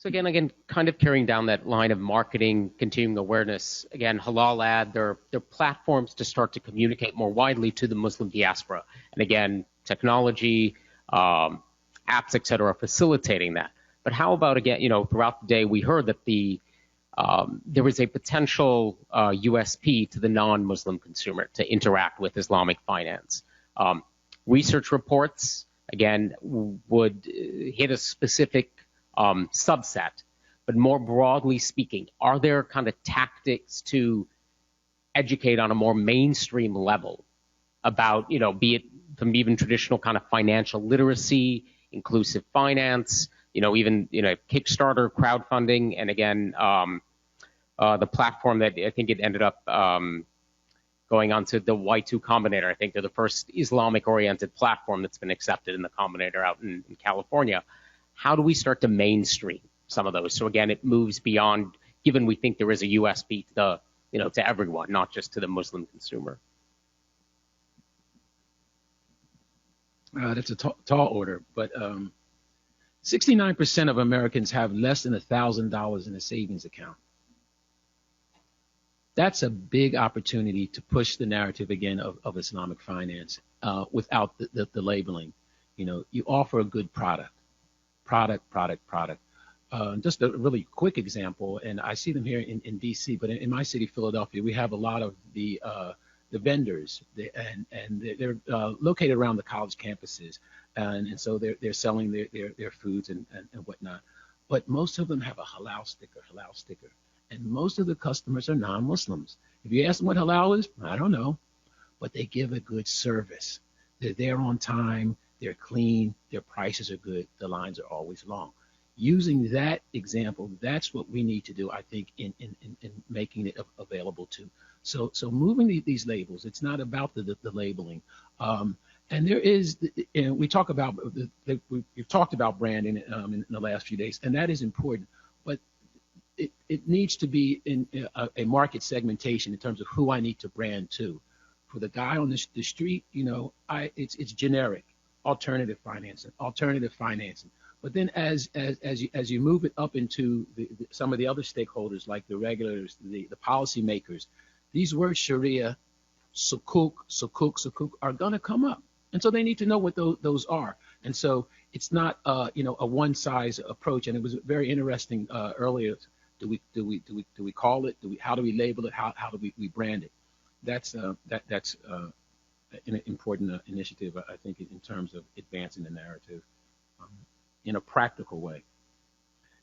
So again, kind of carrying down that line of marketing, continuing awareness. Again, Halal Ad, they're platforms to start to communicate more widely to the Muslim diaspora. And again, technology, apps, et cetera, are facilitating that. But how about again, throughout the day we heard that there was a potential USP to the non-Muslim consumer to interact with Islamic finance. Research reports, again, would hit a specific subset, but more broadly speaking, are there kind of tactics to educate on a more mainstream level about, be it from even traditional kind of financial literacy, inclusive finance, even, Kickstarter, crowdfunding, and again, the platform that I think it ended up going onto the Y2 Combinator. I think they're the first Islamic-oriented platform that's been accepted in the Combinator out in California. How do we start to mainstream some of those? So again, it moves beyond, given we think there is a USP to everyone, not just to the Muslim consumer. That's a tall order, but 69% of Americans have less than $1,000 in a savings account. That's a big opportunity to push the narrative again of Islamic finance without the labeling. You offer a good product. Just a really quick example, and I see them here in DC, but in my city, Philadelphia, we have a lot of the vendors, and they're located around the college campuses, and so they're selling their foods and whatnot. But most of them have a halal sticker, and most of the customers are non-Muslims. If you ask them what halal is, I don't know, but they give a good service. They're there on time. They're clean, their prices are good, the lines are always long. Using that example, that's what we need to do, I think, in making it available to. So moving these labels, it's not about the labeling. And there is, and we talk about, we've talked about branding in the last few days, and that is important, but it needs to be in a market segmentation in terms of who I need to brand to. For the guy on the street, it's generic. Alternative financing. But then as you move it up into some of the other stakeholders, like the regulators, the policymakers, these words Sharia, sukuk are going to come up, and so they need to know what those are. And so it's not a one size approach. And it was very interesting earlier. Do we call it? How do we label it? How do we brand it? That's an important initiative, I think, in terms of advancing the narrative in a practical way.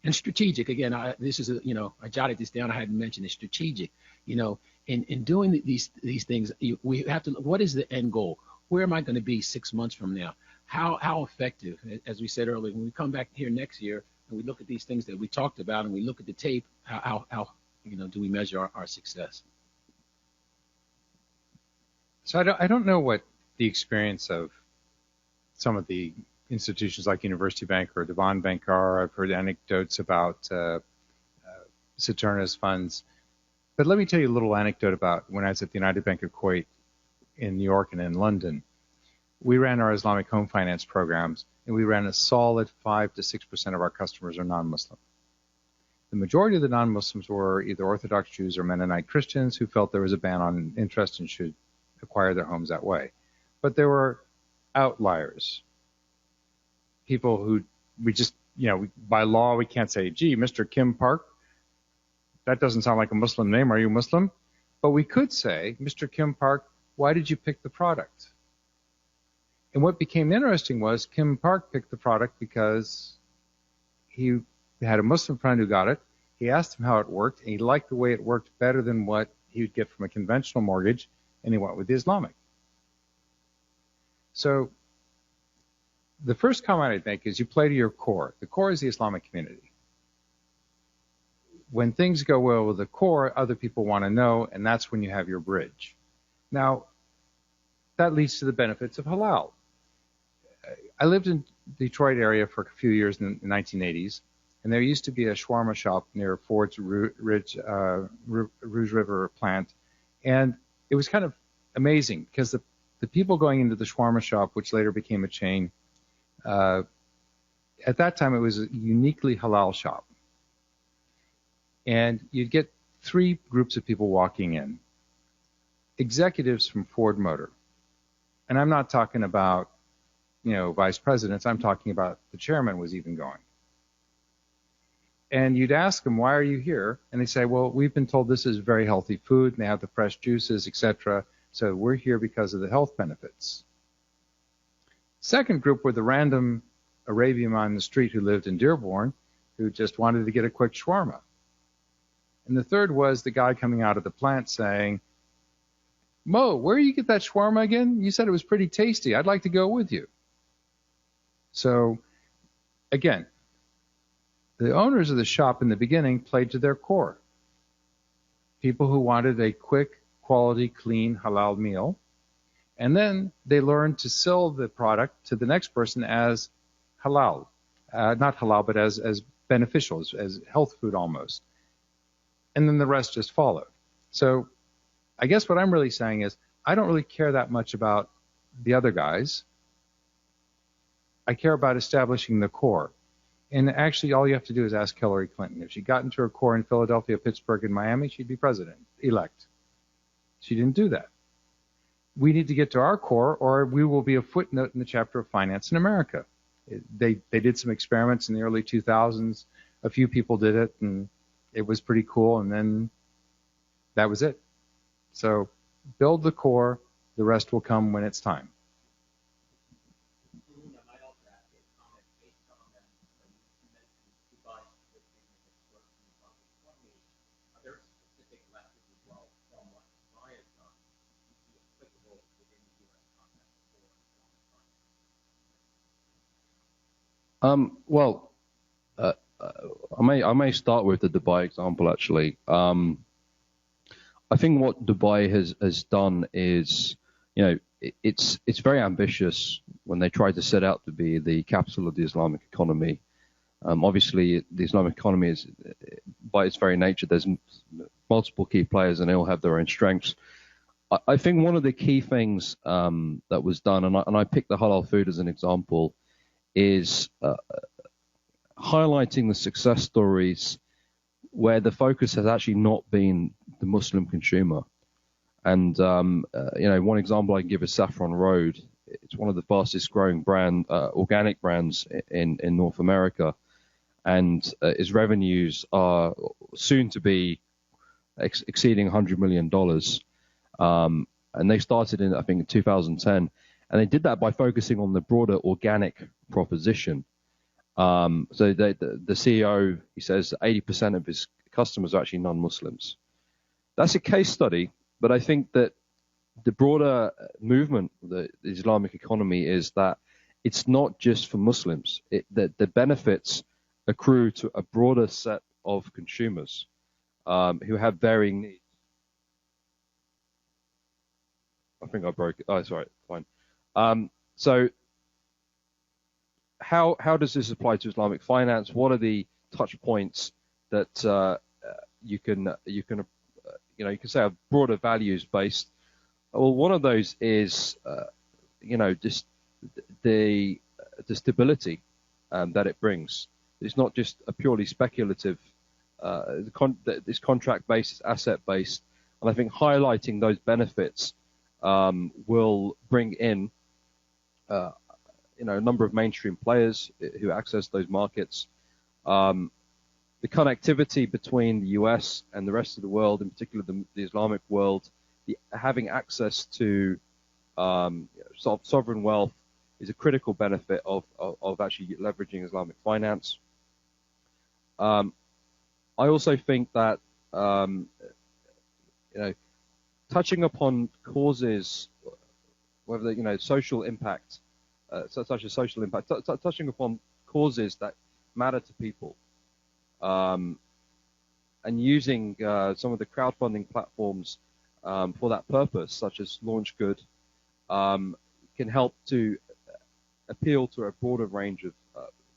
And strategic, again, this is I jotted this down. I hadn't mentioned it. Strategic, in doing these things, we have to. What is the end goal? Where am I going to be 6 months from now? How effective? As we said earlier, when we come back here next year and we look at these things that we talked about and we look at the tape, how do we measure our success? So I don't know what the experience of some of the institutions like University Bank or Devon Bank are. I've heard anecdotes about Saturna's funds. But let me tell you a little anecdote about when I was at the United Bank of Kuwait in New York and in London. We ran our Islamic home finance programs, and we ran a solid 5 to 6% of our customers are non-Muslim. The majority of the non-Muslims were either Orthodox Jews or Mennonite Christians who felt there was a ban on interest and should acquire their homes that way. But there were outliers, people who we just, by law, we can't say, gee, Mr. Kim Park, that doesn't sound like a Muslim name. Are you Muslim? But we could say, Mr. Kim Park, why did you pick the product? And what became interesting was Kim Park picked the product because he had a Muslim friend who got it. He asked him how it worked, and he liked the way it worked better than what he would get from a conventional mortgage, and he went with the Islamic. So the first comment I'd make is you play to your core. The core is the Islamic community. When things go well with the core, other people want to know, and that's when you have your bridge. Now, that leads to the benefits of halal. I lived in the Detroit area for a few years in the 1980s, and there used to be a shawarma shop near Ford's Rouge River plant, and it was kind of amazing because the people going into the shawarma shop, which later became a chain, at that time it was a uniquely halal shop. And you'd get three groups of people walking in. Executives from Ford Motor. And I'm not talking about, vice presidents. I'm talking about the chairman was even going. And you'd ask them, why are you here? And they say, well, we've been told this is very healthy food, and they have the fresh juices, etc. So we're here because of the health benefits. Second group were the random Arabian on the street who lived in Dearborn, who just wanted to get a quick shawarma. And the third was the guy coming out of the plant saying, Mo, where do you get that shawarma again? You said it was pretty tasty. I'd like to go with you. So, again, the owners of the shop in the beginning played to their core. People who wanted a quick, quality, clean, halal meal. And then they learned to sell the product to the next person as halal. Not halal, but as beneficial, as health food almost. And then the rest just followed. So I guess what I'm really saying is I don't really care that much about the other guys. I care about establishing the core. And actually, all you have to do is ask Hillary Clinton. If she got into her core in Philadelphia, Pittsburgh, and Miami, she'd be president-elect. She didn't do that. We need to get to our core, or we will be a footnote in the chapter of finance in America. They did some experiments in the early 2000s. A few people did it, and it was pretty cool, and then that was it. So build the core. The rest will come when it's time. Well, I may start with the Dubai example, actually. I think what Dubai has done is, it's very ambitious when they try to set out to be the capital of the Islamic economy. Obviously, the Islamic economy is, by its very nature, there's multiple key players and they all have their own strengths. I think one of the key things that was done, and I picked the halal food as an example, is highlighting the success stories where the focus has actually not been the Muslim consumer. And, one example I can give is Saffron Road. It's one of the fastest growing organic brands in North America. And its revenues are soon to be exceeding $100 million. And they started in, I think, in 2010. And they did that by focusing on the broader organic proposition. So the CEO, he says 80% of his customers are actually non-Muslims. That's a case study, but I think that the broader movement of the Islamic economy is that it's not just for Muslims. The benefits accrue to a broader set of consumers who have varying needs. I think I broke it. Oh, sorry, fine. So how does this apply to Islamic finance? What are the touch points that you can say are broader values based? Well, one of those is just the stability that it brings. It's not just a purely speculative. This contract based, it's asset based, and I think highlighting those benefits will bring in a number of mainstream players who access those markets. The connectivity between the US and the rest of the world, in particular the Islamic world, having access to sovereign wealth is a critical benefit of actually leveraging Islamic finance. I also think that touching upon causes, whether social impact, such as social impact, touching upon causes that matter to people, and using some of the crowdfunding platforms for that purpose, such as LaunchGood, can help to appeal to a broader range of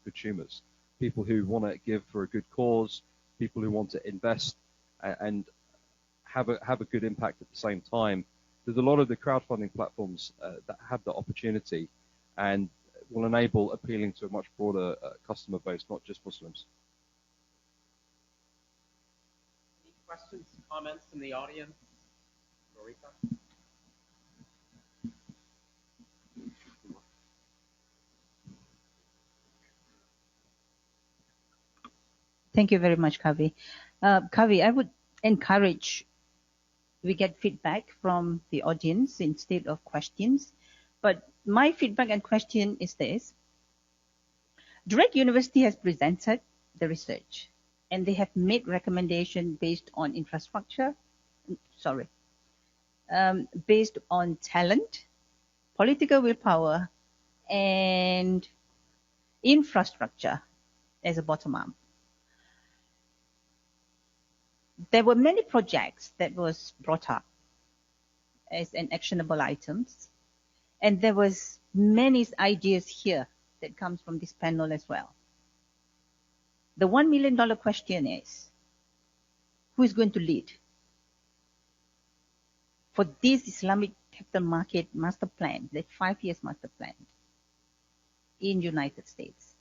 consumers, people who want to give for a good cause, people who want to invest and have a good impact at the same time. There's a lot of the crowdfunding platforms that have the opportunity and will enable appealing to a much broader customer base, not just Muslims. questions, comments from the audience? Marika? Thank you very much, Kavi. Kavi, I would encourage we get feedback from the audience instead of questions. But my feedback and question is this. Drake University has presented the research, and they have made recommendations based on infrastructure, based on talent, political willpower, and infrastructure as a bottom up. There were many projects that was brought up as an actionable items, and there was many ideas here that comes from this panel as well. The $1 million question is, who is going to lead for this Islamic capital market master plan, the 5 years master plan in United States?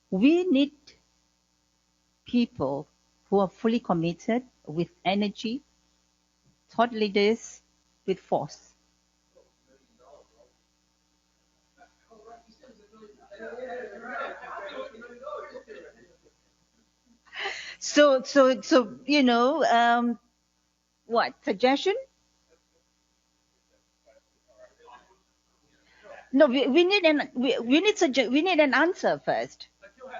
We need people who are fully committed with energy, thought leaders with force. So you know, what suggestion? No, we need an answer first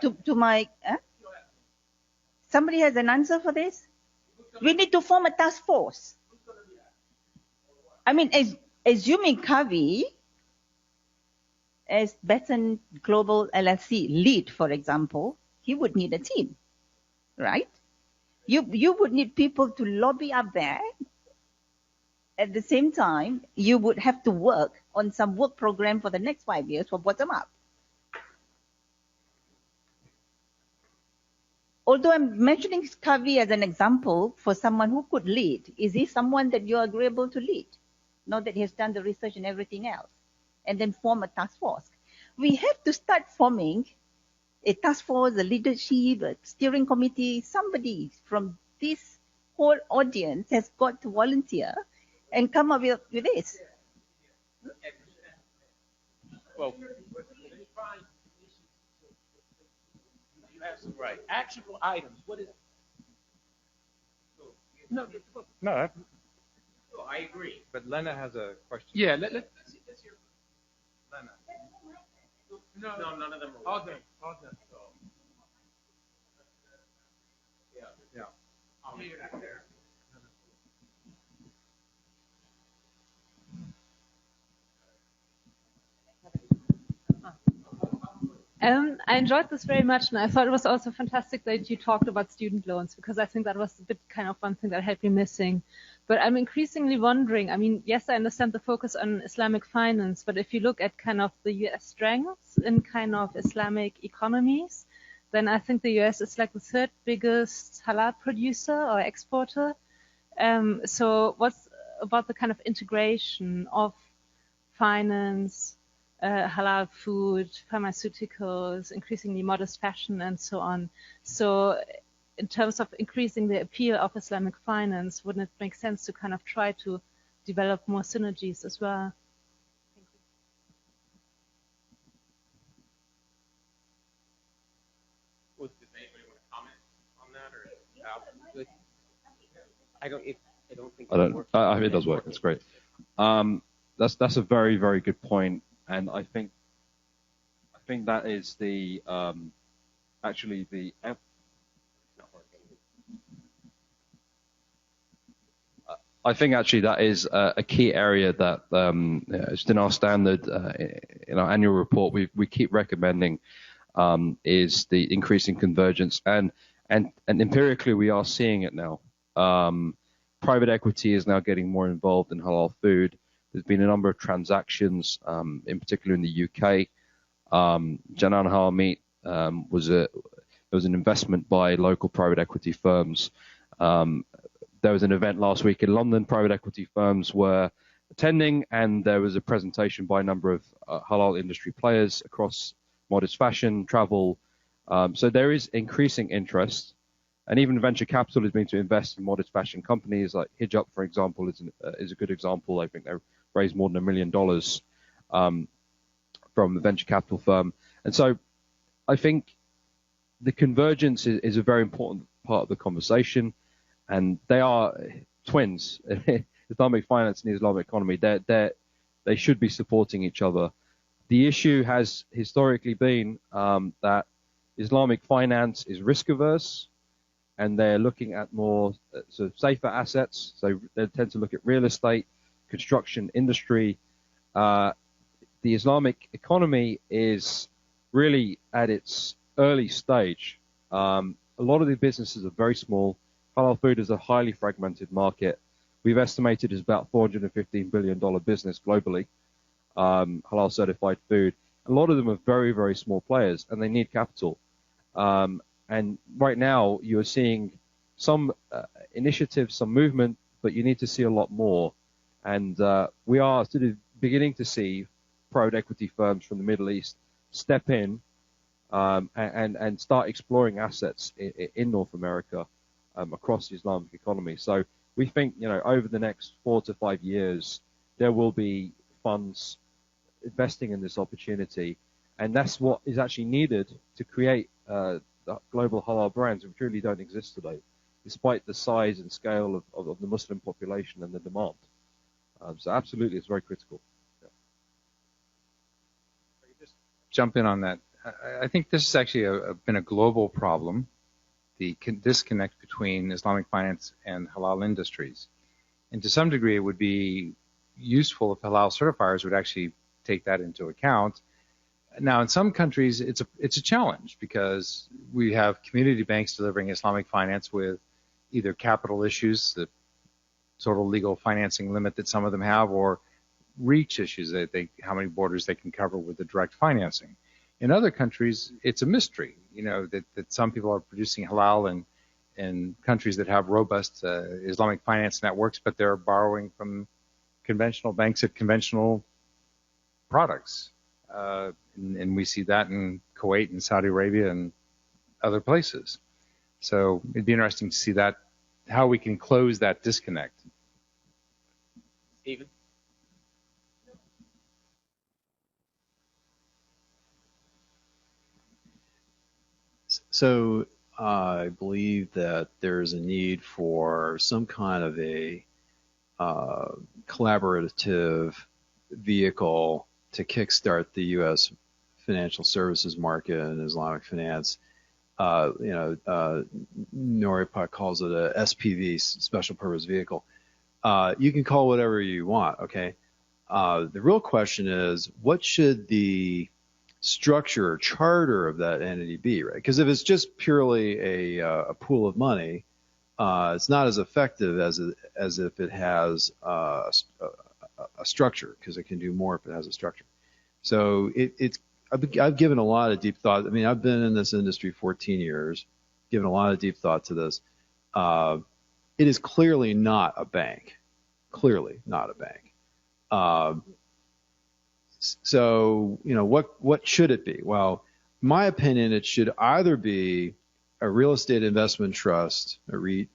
to my. Somebody has an answer for this? We need to form a task force. I mean, assuming Kavi, as Beton Global LLC lead, for example, he would need a team, right? You would need people to lobby up there. At the same time, you would have to work on some work program for the next 5 years for bottom up. Although I'm mentioning Kavi as an example for someone who could lead, is he someone that you're agreeable to lead? Not that he has done the research and everything else, and then form a task force. We have to start forming a task force, a leadership, a steering committee. Somebody from this whole audience has got to volunteer and come up with this. Well, you have some right actionable items. What is? No, I agree. But Lena has a question. Yeah, let's hear Lena. No, none of them are. All done. So. Yeah. I enjoyed this very much, and I thought it was also fantastic that you talked about student loans, because I think that was a bit kind of one thing that had been missing. But I'm increasingly wondering, I mean, yes, I understand the focus on Islamic finance, but if you look at kind of the US strengths in kind of Islamic economies, then I think the US is like the third biggest halal producer or exporter. So what's about the kind of integration of finance, halal food, pharmaceuticals, increasingly modest fashion, and so on. So in terms of increasing the appeal of Islamic finance, wouldn't it make sense to kind of try to develop more synergies as well? Thank you. Does anybody want to comment on that? Or I don't think it works. It does work. It's great. That's a very, very good point. And I think that is the actually the. I think actually that is a key area that it's in our standard in our annual report we keep recommending is the increasing convergence, and empirically we are seeing it now. Private equity is now getting more involved in halal food. There's been a number of transactions, in particular in the UK. Janan Halal Meat was an investment by local private equity firms. There was an event last week in London. Private equity firms were attending, and there was a presentation by a number of halal industry players across modest fashion, travel. So there is increasing interest, And even venture capital has been to invest in modest fashion companies like Hijab, for example, is a good example. I think they've raised more than $1 million from the venture capital firm. And so I think the convergence is a very important part of the conversation, and they are twins. Islamic finance and the Islamic economy, they should be supporting each other. The issue has historically been that Islamic finance is risk averse, and they're looking at more sort of safer assets. So they tend to look at real estate, construction, industry. The Islamic economy is really at its early stage. A lot of the businesses are very small. Halal food is a highly fragmented market. We've estimated it's about $415 billion business globally, halal certified food. A lot of them are very, very small players, and they need capital. And right now, you're seeing some initiatives, some movement, but you need to see a lot more. And we are sort of beginning to see private equity firms from the Middle East step in and start exploring assets in North America across the Islamic economy. So we think, over the next 4 to 5 years, there will be funds investing in this opportunity, and that's what is actually needed to create the global halal brands, which really don't exist today, despite the size and scale of the Muslim population and the demand. So absolutely, it's very critical. Just jump in on that. I think this has actually been a global problem, the disconnect between Islamic finance and halal industries. And to some degree, it would be useful if halal certifiers would actually take that into account. Now, in some countries, it's a challenge because we have community banks delivering Islamic finance with either capital issues, the total legal financing limit that some of them have, or reach issues, how many borders they can cover with the direct financing. In other countries, it's a mystery, that some people are producing halal in countries that have robust Islamic finance networks, but they're borrowing from conventional banks at conventional products. And we see that in Kuwait and Saudi Arabia and other places. So it'd be interesting to see how we can close that disconnect. Stephen? So I believe that there's a need for some kind of a collaborative vehicle to kickstart the U.S. financial services market and Islamic finance. Noripa calls it a SPV, special purpose vehicle. You can call whatever you want, okay? The real question is, what should the structure or charter of that entity be, right? Because if it's just purely a pool of money, it's not as effective as if it has a structure, because it can do more if it has a structure. So I've given a lot of deep thought. I mean, I've been in this industry 14 years, given a lot of deep thought to this. It is clearly not a bank. Clearly not a bank. So, what should it be? Well, in my opinion, it should either be a real estate investment trust, a REIT,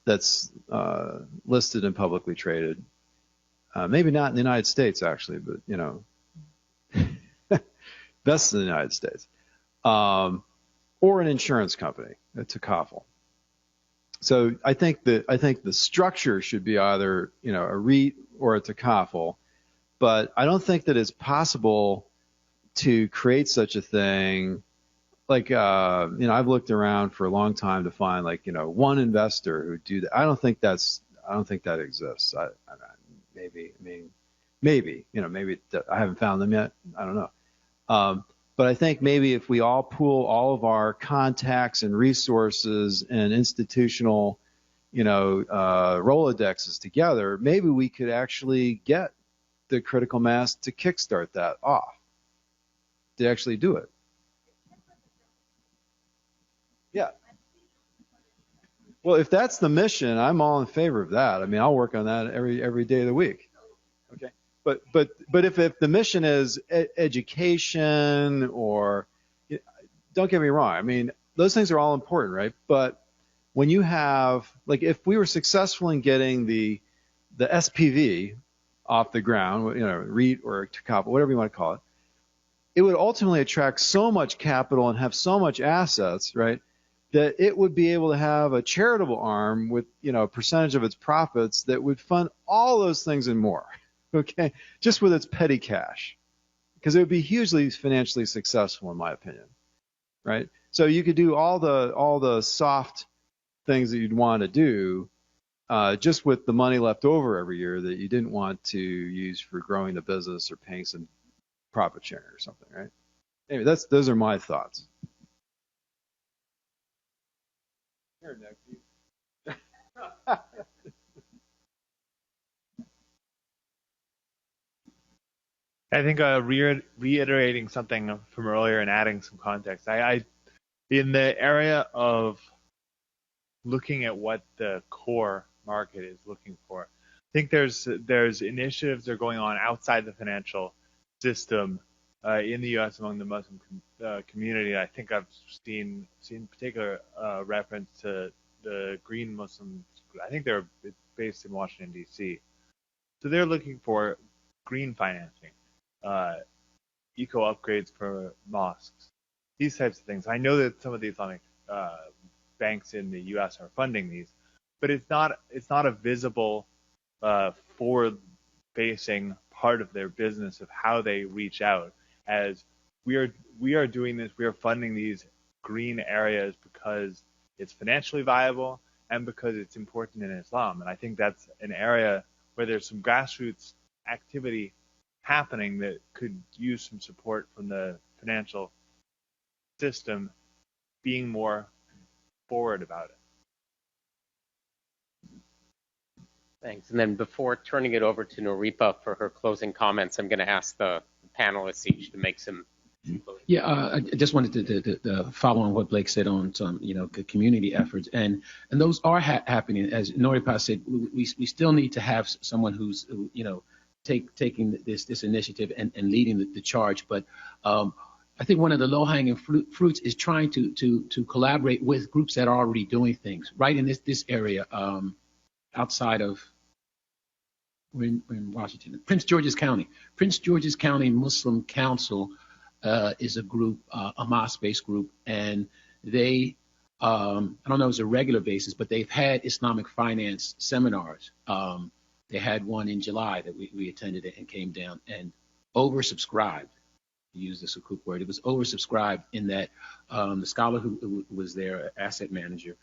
that's listed and publicly traded. Maybe not in the United States, actually, but, best in the United States. Or an insurance company, a takaful. So I think the structure should be either, a REIT or a takaful. But I don't think that it's possible to create such a thing. Like, I've looked around for a long time to find, one investor who do that. I don't think that exists. Maybe I haven't found them yet. I don't know. But I think maybe if we all pool all of our contacts and resources and institutional, Rolodexes together, maybe we could actually get the critical mass to kickstart that off, to actually do it. Yeah. Well, if that's the mission, I'm all in favor of that. I mean, I'll work on that every day of the week. Okay. But if the mission is education, or, don't get me wrong. I mean, those things are all important, right? But when you have, like, if we were successful in getting the SPV off the ground, REIT or TCOP, whatever you want to call it, it would ultimately attract so much capital and have so much assets, right, that it would be able to have a charitable arm with, a percentage of its profits that would fund all those things and more, okay, just with its petty cash, because it would be hugely financially successful, in my opinion, right? So you could do all the soft things that you'd want to do just with the money left over every year that you didn't want to use for growing the business or paying some profit sharing or something, right? Anyway, those are my thoughts. Here, Nick. I think reiterating something from earlier and adding some context. I in the area of looking at what the core market is looking for, I think there's initiatives that are going on outside the financial system in the U.S. among the Muslim community. I think I've seen particular reference to the Green Muslims. I think they're based in Washington, D.C. So they're looking for green financing, eco upgrades for mosques, these types of things. I know that some of the Islamic banks in the U.S. are funding these, but it's not a visible forward-facing part of their business of how they reach out. As we are doing this, we are funding these green areas because it's financially viable and because it's important in Islam. And I think that's an area where there's some grassroots activity happening that could use some support from the financial system being more forward about it. Thanks. And then before turning it over to Noripa for her closing comments, I'm going to ask the panelists each to make some. Yeah, I just wanted to follow on what Blake said on some, community efforts, and those are happening. As Noripa said, we still need to have someone who's, taking this initiative and leading the charge. But I think one of the low-hanging fruits is trying to collaborate with groups that are already doing things right in this area, outside of. We're in Washington, Prince George's County. Prince George's County Muslim Council is a group, a mosque-based group, and they, I don't know if it's a regular basis, but they've had Islamic finance seminars. They had one in July that we attended it and came down, and oversubscribed, to use the Sukuk word. It was oversubscribed in that the scholar who was there, asset manager,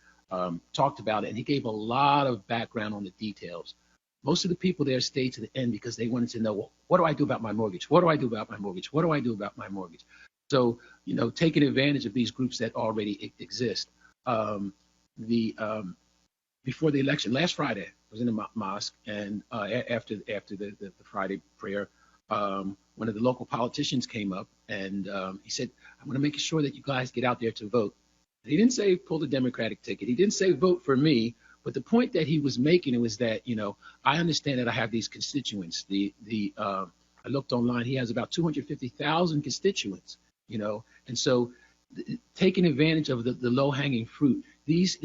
talked about it, and he gave a lot of background on the details. Most of the people there stayed to the end because they wanted to know, well, what do I do about my mortgage? What do I do about my mortgage? What do I do about my mortgage? So, taking advantage of these groups that already exist. Before the election, last Friday, I was in the mosque, and after the Friday prayer, one of the local politicians came up, and he said, I'm going to make sure that you guys get out there to vote. He didn't say pull the Democratic ticket. He didn't say vote for me. But the point that he was making was that, I understand that I have these constituents. I looked online, he has about 250,000 constituents, and so taking advantage of the low-hanging fruit. These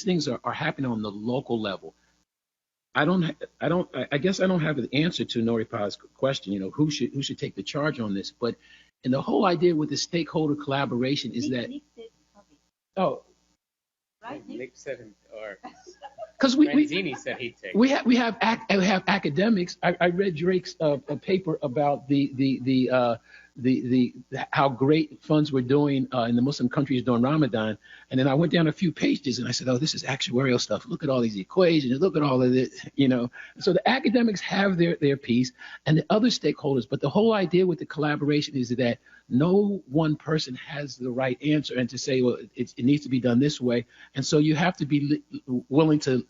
things are happening on the local level. I guess I don't have an answer to Noripa's question, who should take the charge on this. But and the whole idea with the stakeholder collaboration is that Right, Nick said, or because Ranzini said he'd take. We have academics. I read Drake's paper about the how great funds were doing in the Muslim countries during Ramadan, and then I went down a few pages and I said, oh, this is actuarial stuff. Look at all these equations. Look at all of this, So the academics have their piece, and the other stakeholders. But the whole idea with the collaboration is that no one person has the right answer, and to say, well, it needs to be done this way, and so you have to be willing to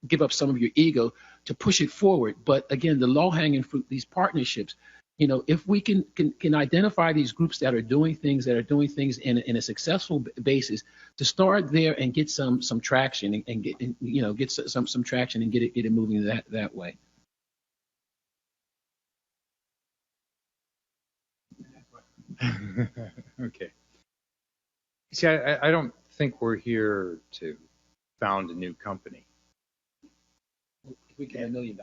give up some of your ego to push it forward. But again, the low-hanging fruit, these partnerships, if we can identify these groups that are doing things in a successful basis, to start there and get some traction and get some traction and get it moving that way. Okay. See, I don't think we're here to found a new company. If we get $1 million,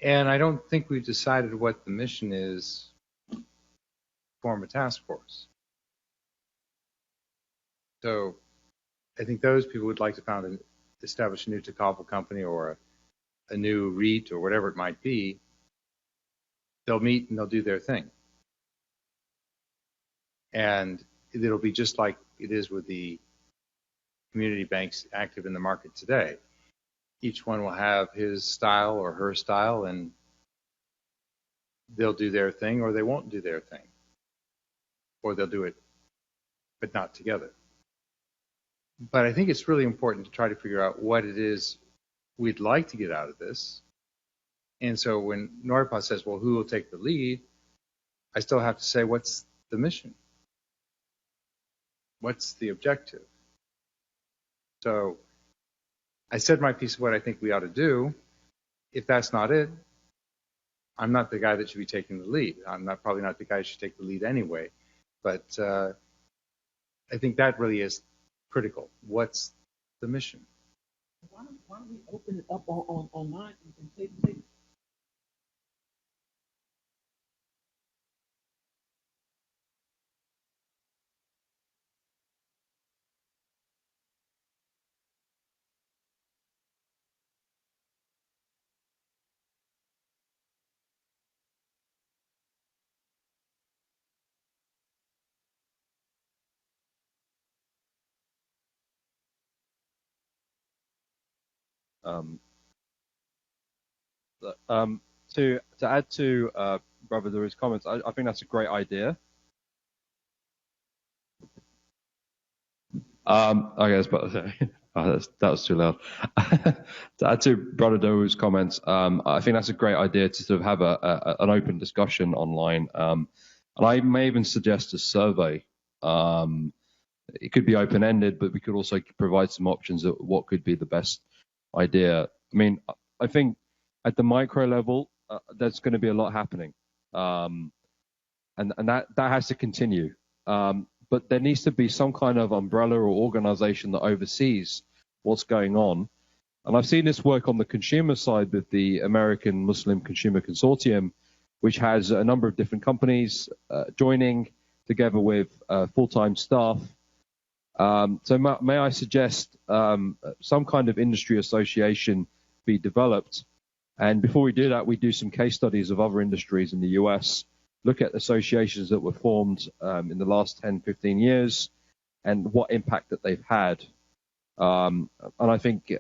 And I don't think we've decided what the mission is, form a task force. So I think those people would like to establish a new Takaful company or a new REIT or whatever it might be. They'll meet and they'll do their thing. And it'll be just like it is with the community banks active in the market today. Each one will have his style or her style, and they'll do their thing or they won't do their thing. Or they'll do it, but not together. But I think it's really important to try to figure out what it is we'd like to get out of this. And so when Norpa says, well, who will take the lead? I still have to say, what's the mission? What's the objective? So I said my piece of what I think we ought to do. If that's not it, I'm not the guy that should be taking the lead. I'm probably not the guy who should take the lead anyway. But I think that really is critical. What's the mission? why don't we open it up online and say To add to Brother Dawood's comments, I think that's a great idea. Okay, that was too loud. To add to Brother Dawood's comments, I think that's a great idea to sort of have an open discussion online. And I may even suggest a survey. It could be open-ended, but we could also provide some options of what could be the best idea. I mean, I think at the micro level, there's going to be a lot happening, and that has to continue. But there needs to be some kind of umbrella or organization that oversees what's going on. And I've seen this work on the consumer side with the American Muslim Consumer Consortium, which has a number of different companies joining together with full-time staff. So may I suggest some kind of industry association be developed? And before we do that, we do some case studies of other industries in the US, look at associations that were formed in the last 10, 15 years and what impact that they've had. And I think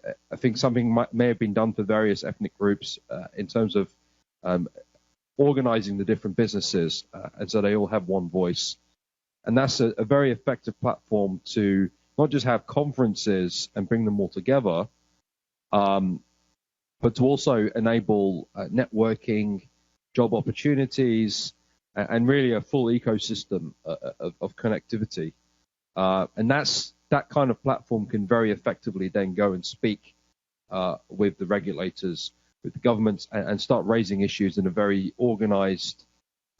something may have been done for various ethnic groups in terms of organizing the different businesses, and so they all have one voice. And that's a very effective platform to not just have conferences and bring them all together, but to also enable networking, job opportunities, and really a full ecosystem of connectivity. And that kind of platform can very effectively then go and speak with the regulators, with the governments, and start raising issues in a very organized,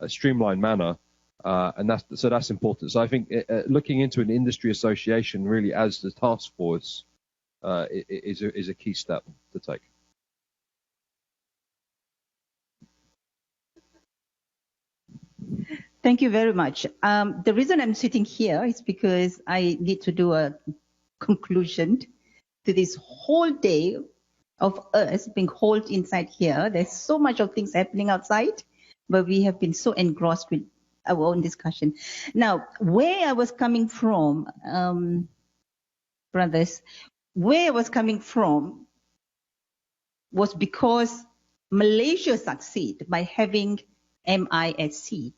streamlined manner. And that's important. So I think looking into an industry association really as the task force is a key step to take. Thank you very much. The reason I'm sitting here is because I need to do a conclusion to this whole day of us being holed inside here. There's so much of things happening outside, but we have been so engrossed with our own discussion. Now, where I was coming from, brothers, where I was coming from was because Malaysia succeeded by having MISC,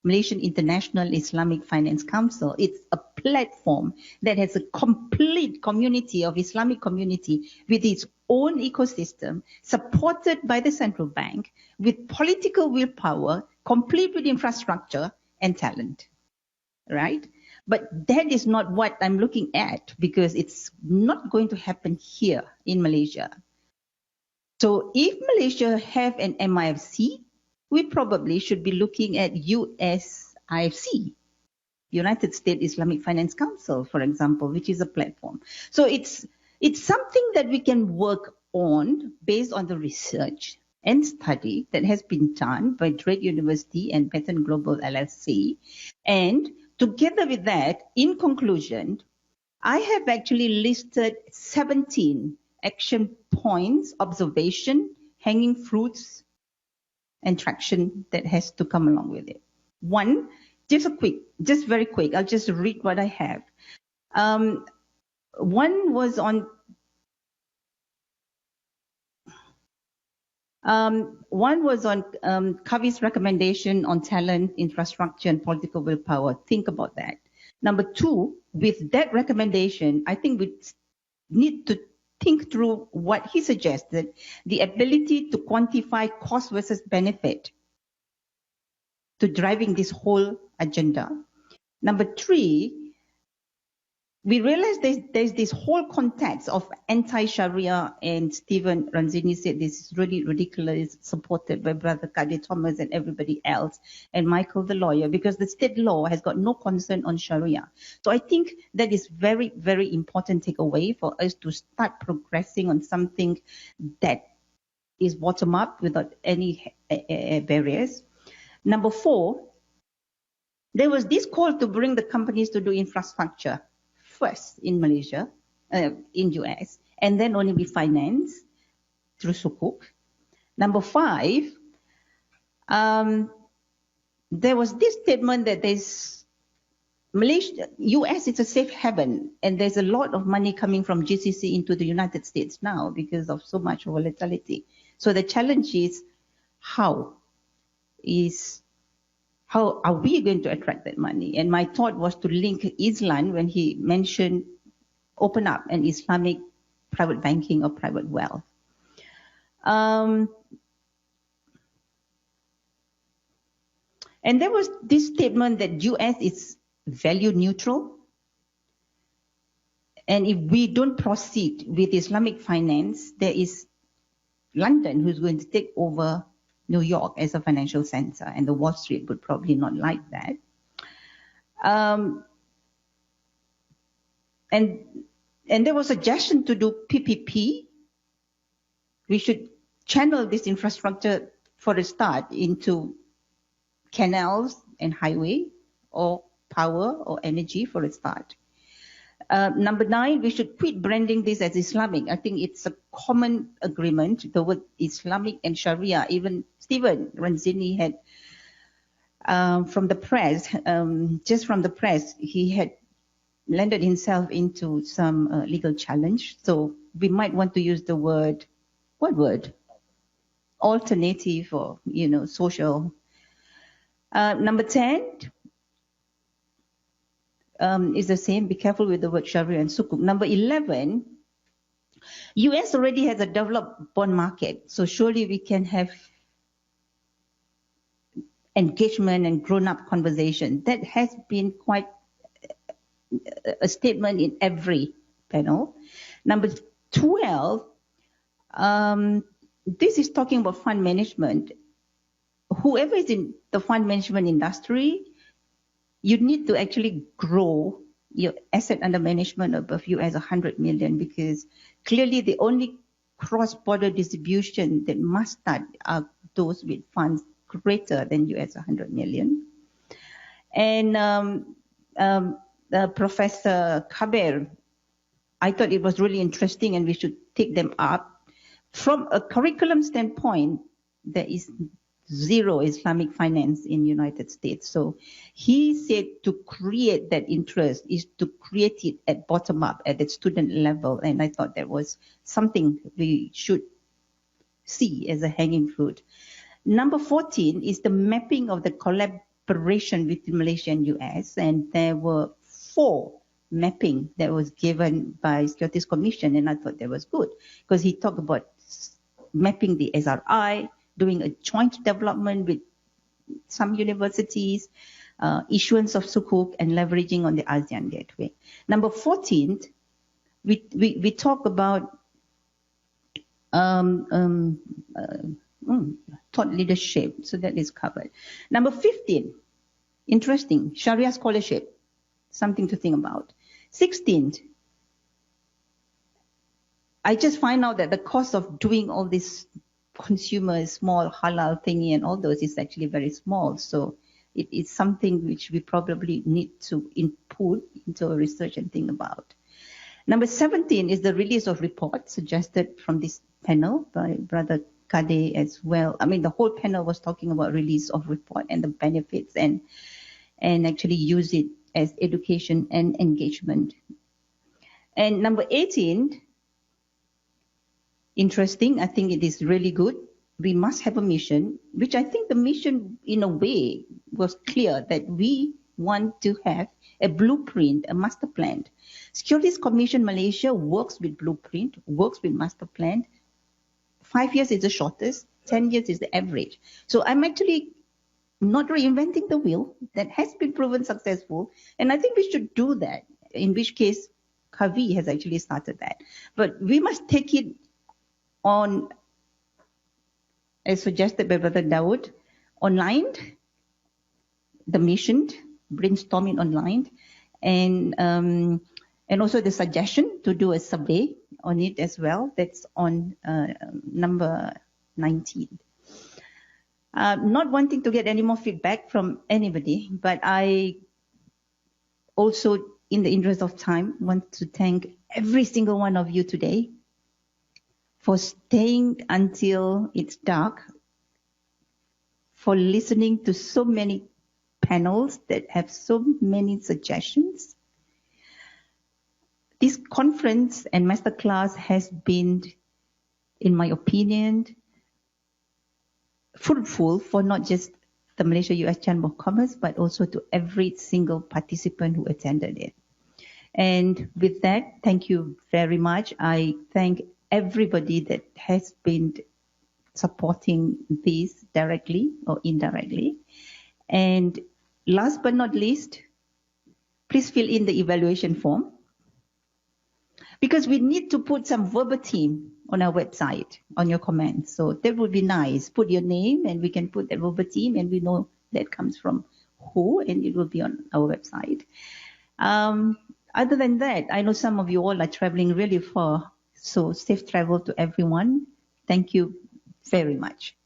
Malaysian International Islamic Finance Council. It's a platform that has a complete community of Islamic community with its own ecosystem, supported by the central bank, with political willpower, complete with infrastructure and talent, right? But that is not what I'm looking at, because it's not going to happen here in Malaysia. So if Malaysia have an MIFC, we probably should be looking at US IFC, United States Islamic Finance Council, for example, which is a platform. So it's something that we can work on based on the research and study that has been done by Drake University and Pattern Global LLC. And together with that, in conclusion, I have actually listed 17 action points, observation, hanging fruits, and traction that has to come along with it. One, just very quick, I'll just read what I have. One was on Kavi's recommendation on talent, infrastructure, and political willpower. Think about that. Number two, with that recommendation, I think we need to think through what he suggested, the ability to quantify cost versus benefit to driving this whole agenda. Number three, we realize there's this whole context of anti-Sharia, and Stephen Ranzini said this is really ridiculous, supported by Brother Kadir Thomas and everybody else, and Michael the lawyer, because the state law has got no concern on Sharia. So I think that is very, very important takeaway for us to start progressing on something that is bottom up without any barriers. Number four, there was this call to bring the companies to do infrastructure first in Malaysia, in US, and then only be financed through Sukuk. Number five, there was this statement that US is a safe haven, and there's a lot of money coming from GCC into the United States now because of so much volatility. So the challenge is how are we going to attract that money? And my thought was to link Islam when he mentioned open up an Islamic private banking or private wealth. And there was this statement that US is value neutral. And if we don't proceed with Islamic finance, there is London who's going to take over New York as a financial center, and the Wall Street would probably not like that. And there was a suggestion to do PPP. We should channel this infrastructure for a start into canals and highway, or power or energy for a start. Number 9, we should quit branding this as Islamic. I think it's a common agreement. The word Islamic and Sharia, even Stephen Ranzini had from the press, he had landed himself into some legal challenge. So we might want to use the word, what word? Alternative, or, social. Number 10, is the same. Be careful with the word Sharia and Sukuk. Number 11, US already has a developed bond market, so surely we can have engagement and grown-up conversation. That has been quite a statement in every panel. Number 12, this is talking about fund management. Whoever is in the fund management industry, you need to actually grow your asset under management above US 100 million, because clearly the only cross-border distribution that must start are those with funds greater than US 100 million. And Professor Kabir, I thought it was really interesting, and we should take them up. From a curriculum standpoint, there is zero Islamic finance in the United States. So he said to create that interest is to create it at bottom up, at the student level. And I thought that was something we should see as a hanging fruit. Number 14 is the mapping of the collaboration between Malaysia and US. And there were 4 mapping that was given by Securities Commission. And I thought that was good, because he talked about mapping the SRI, doing a joint development with some universities, issuance of Sukuk, and leveraging on the ASEAN Gateway. Number 14, we talk about thought leadership, so that is covered. Number 15, interesting, Sharia scholarship. something to think about. 16th, I just find out that the cost of doing all this consumer small halal thingy and all those is actually very small. So it is something which we probably need to input into a research and think about. Number 17 is the release of reports suggested from this panel by Brother Kade as well. I mean, the whole panel was talking about release of report and the benefits and actually use it as education and engagement. And number 18, interesting, I think it is really good. We must have a mission, which I think the mission in a way was clear that we want to have a blueprint, a master plan. Securities Commission Malaysia works with blueprint, works with master plan. 5 years is the shortest, 10 years is the average. So I'm actually not reinventing the wheel. That has been proven successful. And I think we should do that, in which case Kavi has actually started that. But we must take it on, as suggested by Brother Dawud, online, the mission, brainstorming online, and also the suggestion to do a survey on it as well. That's on number 19. Not wanting to get any more feedback from anybody, but I also, in the interest of time, want to thank every single one of you today for staying until it's dark, for listening to so many panels that have so many suggestions. This conference and masterclass has been, in my opinion, fruitful for not just the Malaysia-US Chamber of Commerce, but also to every single participant who attended it. And with that, thank you very much. I thank everybody that has been supporting this directly or indirectly. And last but not least, please fill in the evaluation form, because we need to put some verbatim on our website on your comments. So that would be nice. Put your name and we can put that verbatim and we know that comes from who, and it will be on our website. Other than that, I know some of you all are traveling really far, so safe travel to everyone. Thank you very much.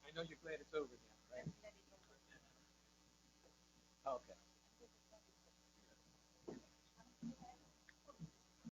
I know you're glad it's over now, right? Okay.